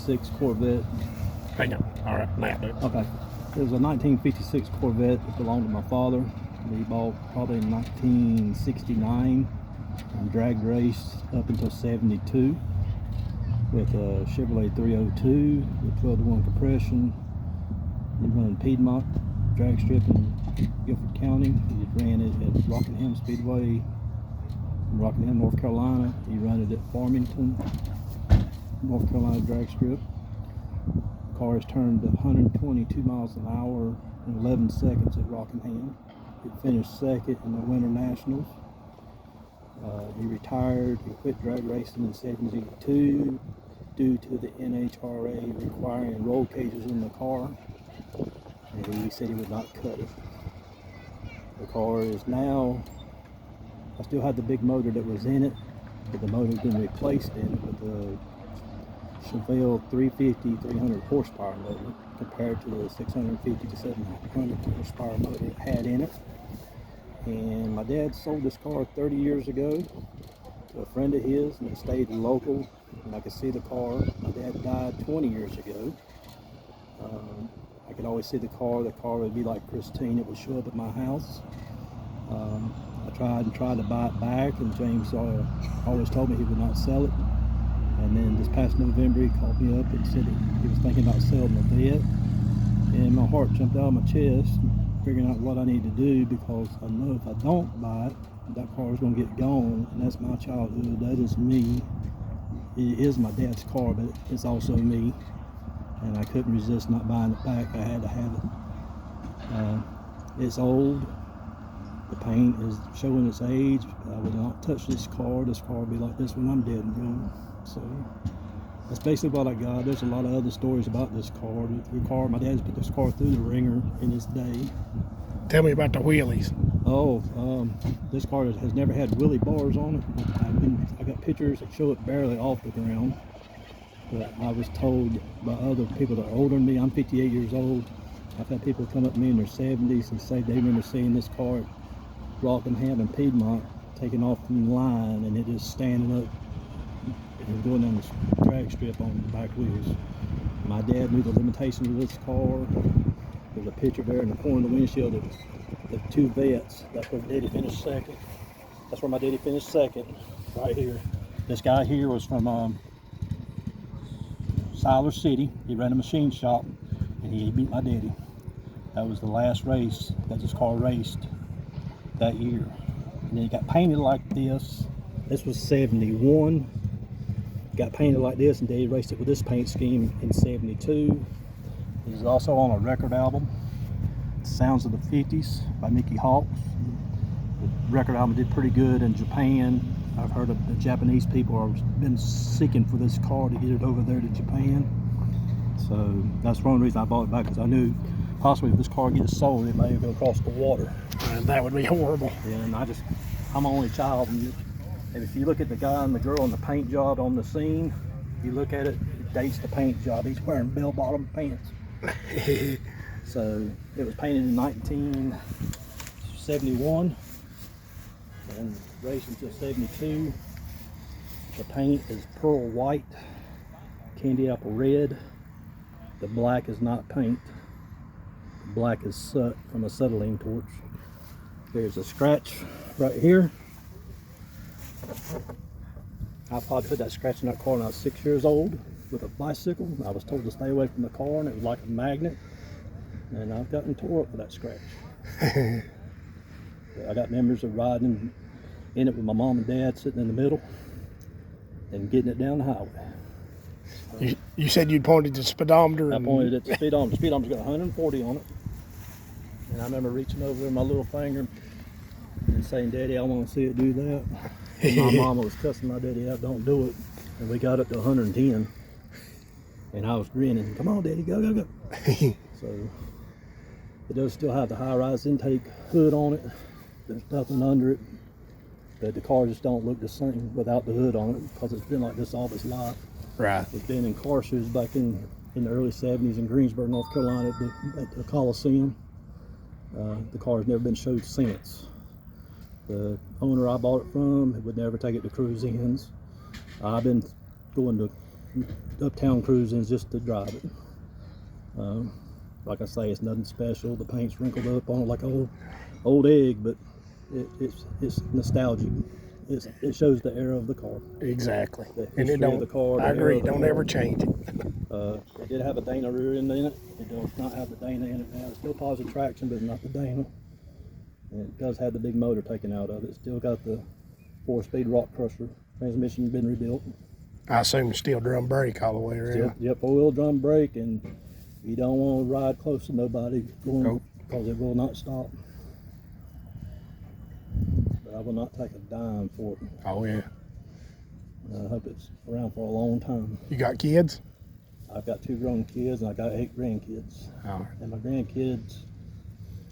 1956 Corvette. Hang on. All right. Now, dude. Okay. It was a 1956 Corvette that belonged to my father. He bought probably in 1969 and drag raced up until 72 with a Chevrolet 302 with 12-to-1 compression. He ran Piedmont drag strip in Guilford County. He ran it at Rockingham Speedway in Rockingham, North Carolina. He ran it at Farmington, North Carolina drag strip. The car has turned 122 miles an hour in 11 seconds at Rockingham. He finished second in the Winter Nationals. He retired. He quit drag racing in 72 due to the NHRA requiring roll cages in the car. And he said he would not cut it. The car is now, I still have the big motor that was in it, but the motor's been replaced in it with the Chevelle 350 300 horsepower motor compared to the 650 to 700 horsepower motor it had in it. And my dad sold this car 30 years ago to a friend of his, and it stayed local, and I could see the car. My dad died 20 years ago. I could always see the car. The car would be like pristine. It would show up at my house. I tried to buy it back, and James always told me he would not sell it. And then this past November, he called me up and said he was thinking about selling the Vette. And my heart jumped out of my chest, figuring out what I need to do, because I know if I don't buy it, that car is going to get gone, and that's my childhood. That is me. It is my dad's car, but it's also me. And I couldn't resist not buying it back. I had to have it. It's old. The paint is showing its age. I would not touch this car. This car will be like this when I'm dead and gone. So that's basically what I got. There's a lot of other stories about this car. The car, my dad's put this car through the ringer in his day. Tell me about the wheelies. Oh, this car has never had wheelie bars on it. I got pictures that show it barely off the ground. But I was told by other people that are older than me, I'm 58 years old. I've had people come up to me in their 70s and say they remember seeing this car at Rockingham and Piedmont taking off from the line, and it is standing up and going down this drag strip on the back wheels. My dad knew the limitations of this car. There's a picture there in the corner of the windshield of the two Vettes. That's where Daddy finished second. That's where my daddy finished second, right here. This guy here was from Siler City. He ran a machine shop, and he beat my daddy. That was the last race that this car raced that year. And then it got painted like this. This was 71. Got painted like this, and Daddy raced it with this paint scheme in 72. It is also on a record album, Sounds of the 50s by Mickey Hawks. The record album did pretty good in Japan. I've heard of the Japanese people have been seeking for this car to get it over there to Japan. So that's one reason I bought it back, because I knew possibly if this car gets sold, it may go across the water. And that would be horrible. Yeah, and I'm my only child. And if you look at the guy and the girl and the paint job on the scene, you look at it, it dates the paint job. He's wearing bell-bottom pants. So it was painted in 1971 and raced until 72. The paint is pearl white, candy apple red. The black is not paint. The black is soot from a acetylene torch. There's a scratch right here. I probably put that scratch in that car when I was 6 years old with a bicycle. I was told to stay away from the car, and it was like a magnet. And I've gotten tore up for that scratch. I got memories of riding in it with my mom and dad sitting in the middle and getting it down the highway. You said you pointed to the speedometer. I pointed at the speedometer. The speedometer's got 140 on it. And I remember reaching over with my little finger and saying, "Daddy, I want to see it do that." And my mama was cussing my daddy out, "Don't do it." And we got up to 110. And I was grinning, "Come on, Daddy, go, go, go." So it does still have the high-rise intake hood on it. There's nothing under it. But the car just don't look the same without the hood on it, because it's been like this all its life. Right. It's been in car shoes back in the early 70s in Greensboro, North Carolina at the Coliseum. The car has never been showed since. The owner I bought it from would never take it to cruise ins. I've been going to uptown cruising just to drive it. Like I say, it's nothing special. The paint's wrinkled up on it like an old egg, but it's nostalgic. It shows the era of the car. Exactly. The And it history of don't. the car. I the era agree. of the Don't car. ever change it. It did have a Dana rear end in it. It does not have the Dana in it now. It's still positive traction, but not the Dana. And it does have the big motor taken out of it. It's still got the 4-speed rock crusher. Transmission been rebuilt. I assume steel drum brake all the way around. Yep, 4-wheel drum brake, and you don't want to ride close to nobody going because it will not stop. But I will not take a dime for it. Oh yeah. I hope it's around for a long time. You got kids? I've got 2 grown kids and I got 8 grandkids. Oh. And my grandkids,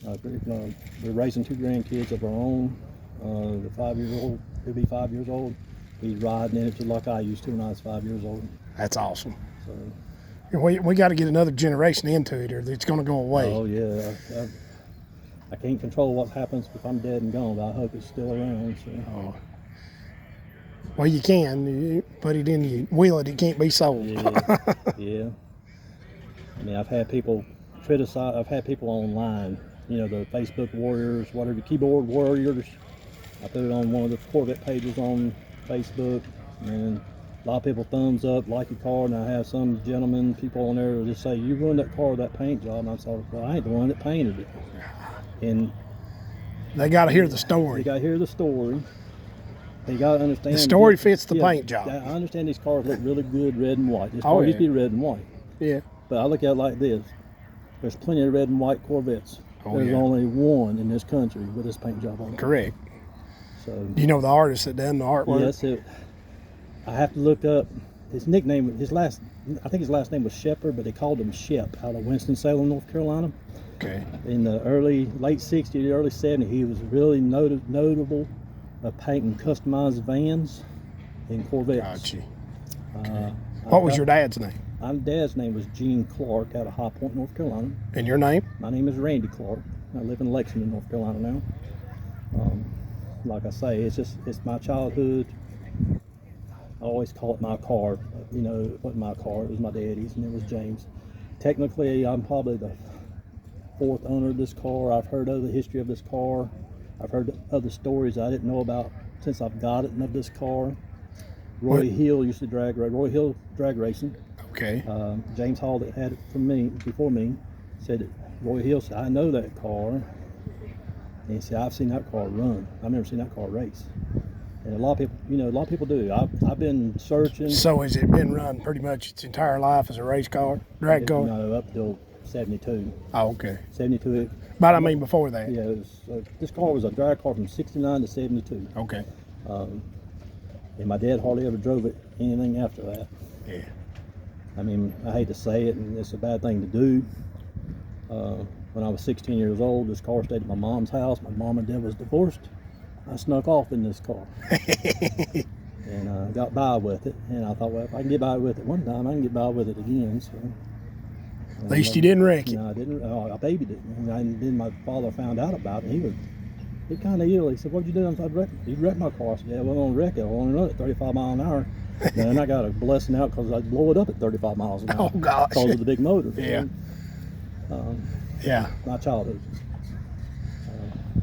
we're raising 2 grandkids of our own. The 5-year-old, he'll be 5 years old. He's riding in it just like I used to when I was 5 years old. That's awesome. So We got to get another generation into it, or it's going to go away. oh yeah, I can't control what happens if I'm dead and gone, but I hope it's still around. So. Oh. Well, you can. You put it in, you wheel it, it can't be sold. Yeah, yeah. I mean, I've had people criticize, I've had people online, you know, the Facebook warriors, whatever, keyboard warriors. I put it on one of the Corvette pages on Facebook, and a lot of people thumbs up, like your car, and I have some gentlemen, people on there will just say, you ruined that car with that paint job, and I'm sorry, well, I ain't the one that painted it. And They got to hear the you story. got to hear the story. You got to understand. The story fits the paint job. I understand these cars look really good red and white. This Oh, car used to yeah. be red and white. Yeah. But I look at it like this. There's plenty of red and white Corvettes. Oh, There's yeah. only one in this country with this paint job on it. Correct. So, Do you know the artist that done the artwork? yes, I have to look up his nickname. I think his last name was Shepard, but they called him Shep out of Winston-Salem, North Carolina. Okay. In the late 60s, early 70s, he was really notable of painting customized vans and Corvettes. Gotcha. Okay. What was your dad's name? My dad's name was Gene Clark out of High Point, North Carolina. And your name? My name is Randy Clark. I live in Lexington, North Carolina now. Like I say, it's my childhood. I always call it my car. You know, it wasn't my car, it was my daddy's, and it was James. Technically, I'm probably the 4th owner of this car. I've heard of the history of this car. I've heard other stories I didn't know about since I've got it of this car. Roy Hill used to Roy Hill drag racing. Okay. James Hall that had it before me said that Roy Hill said, I know that car. And he said, I've seen that car run. I've never seen that car race. And a lot of people do. I've been searching. So has it been run pretty much its entire life as a race car, drag car? No, up till 72. Oh, okay. 72. But I mean before that. Yeah, this car was a drag car from 69 to 72. Okay. And my dad hardly ever drove it anything after that. Yeah. I mean, I hate to say it, and it's a bad thing to do. When I was 16 years old, this car stayed at my mom's house. My mom and dad was divorced. I snuck off in this car and got by with it. And I thought, well, if I can get by with it one time, I can get by with it again. So, At least you didn't wreck it. No, I didn't. I babied it. And then my father found out about it. He kind of ill. He said, "What'd you do?" I said, "You wrecked my car." I said, "Yeah, we're gonna wreck it. We're gonna run it 35 miles an hour." And I got a blessing out because I blow it up at 35 miles an hour. Oh gosh. Because of the big motor. Yeah. Yeah. My childhood.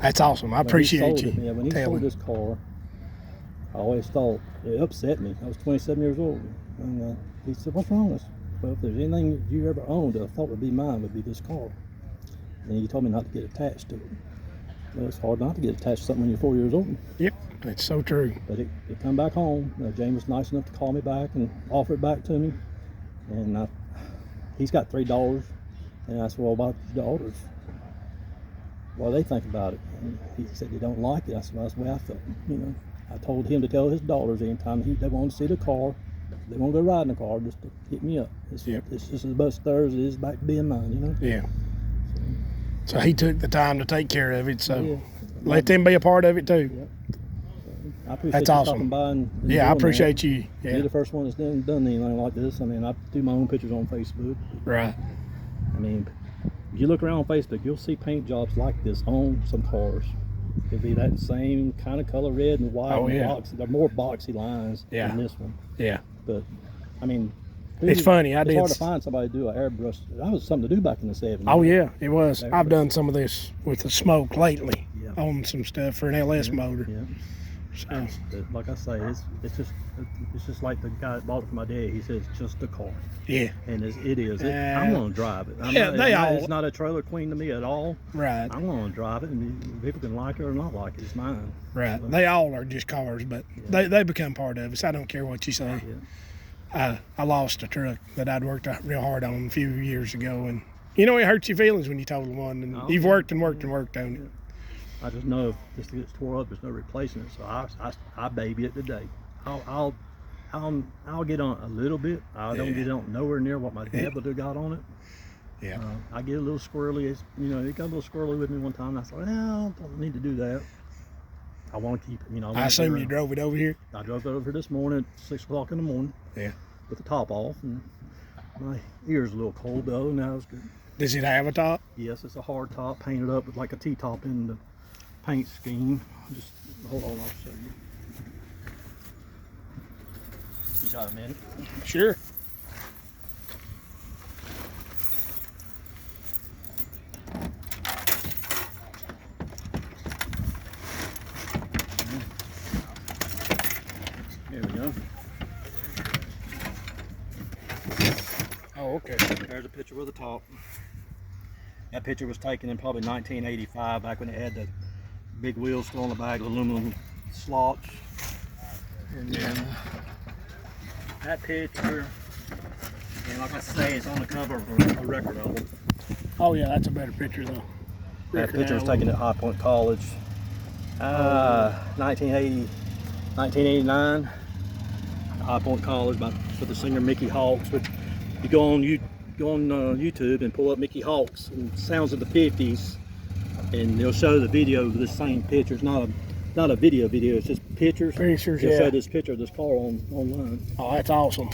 That's awesome. I appreciate you. Yeah, when he sold telling. this car, I always thought it upset me. I was 27 years old, and he said, "What's wrong with this?" Well, if there's anything you ever owned that I thought would be mine, would be this car. And he told me not to get attached to it. Well, it's hard not to get attached to something when you're 4 years old. Yep, that's so true. But it come back home. James was nice enough to call me back and offer it back to me. And he's got $3. And I said, "Well, about your daughters? What do they think about it?" And he said they don't like it. I said, "Well, that's the way I felt." You know, I told him to tell his daughters anytime they want to see the car, they want to go riding the car, just to hit me up. It's just as much theirs as it is back to being mine, you know? Yeah. So he took the time to take care of it. So Yeah. let them be a part of it too. Yep. I appreciate That's you awesome. stopping by and Yeah, I doing appreciate that. you. You're Yeah. the first one that's done anything like this. I mean, I do my own pictures on Facebook. Right. I mean, if you look around on Facebook, you'll see paint jobs like this on some cars. It'll be that same kind of color, red and white. Oh, And yeah. boxy. They're more boxy lines Yeah. than this one. Yeah. But I mean, It's funny. It's hard to find somebody to do an airbrush. That was something to do back in the 70s. Oh yeah, it was. I've done some of this with the smoke lately on some stuff for an LS motor. Yeah. So, like I say, it's just like the guy that bought it for my dad. He says it's just a car. Yeah. And it is. I'm gonna drive it. It's not a trailer queen to me at all. Right. I'm gonna drive it, and people can like it or not like it. It's mine. Right. So, they all are just cars, but they become part of us. I don't care what you say. Yeah. I lost a truck that I'd worked real hard on a few years ago, and you know it hurts your feelings when you total one, and you've worked and worked and worked on it. I just know if this gets tore up, there's no replacing it. So I baby it today. I'll get on a little bit. I don't get on nowhere near what my dad would have got on it. Yeah. I get a little squirrely. It got a little squirrely with me one time. And I thought, I don't need to do that. I want to keep it. I assume you drove it over here. I drove it over this morning at 6 o'clock in the morning. Yeah. With the top off, and my ear's a little cold though. Now it's good. Does it have a top? Yes, it's a hard top, painted up with like a T-top in the paint scheme. Just hold on, I'll show you. You got a minute? Sure. There we go. Oh, okay. There's a picture of the top. That picture was taken in probably 1985, back when it had the big wheels still on the back, aluminum slots. And then that picture, and like I say, it's on the cover of a record album. Oh yeah, that's a better picture though. That picture was taken at High Point College, 1989. High Point College for the singer Mickey Hawks. But you go on YouTube and pull up Mickey Hawks and sounds of the 50s, and they'll show the video of this same picture. It's not a video, it's just pictures. Pictures, They'll show this picture of this car online. Oh, that's awesome.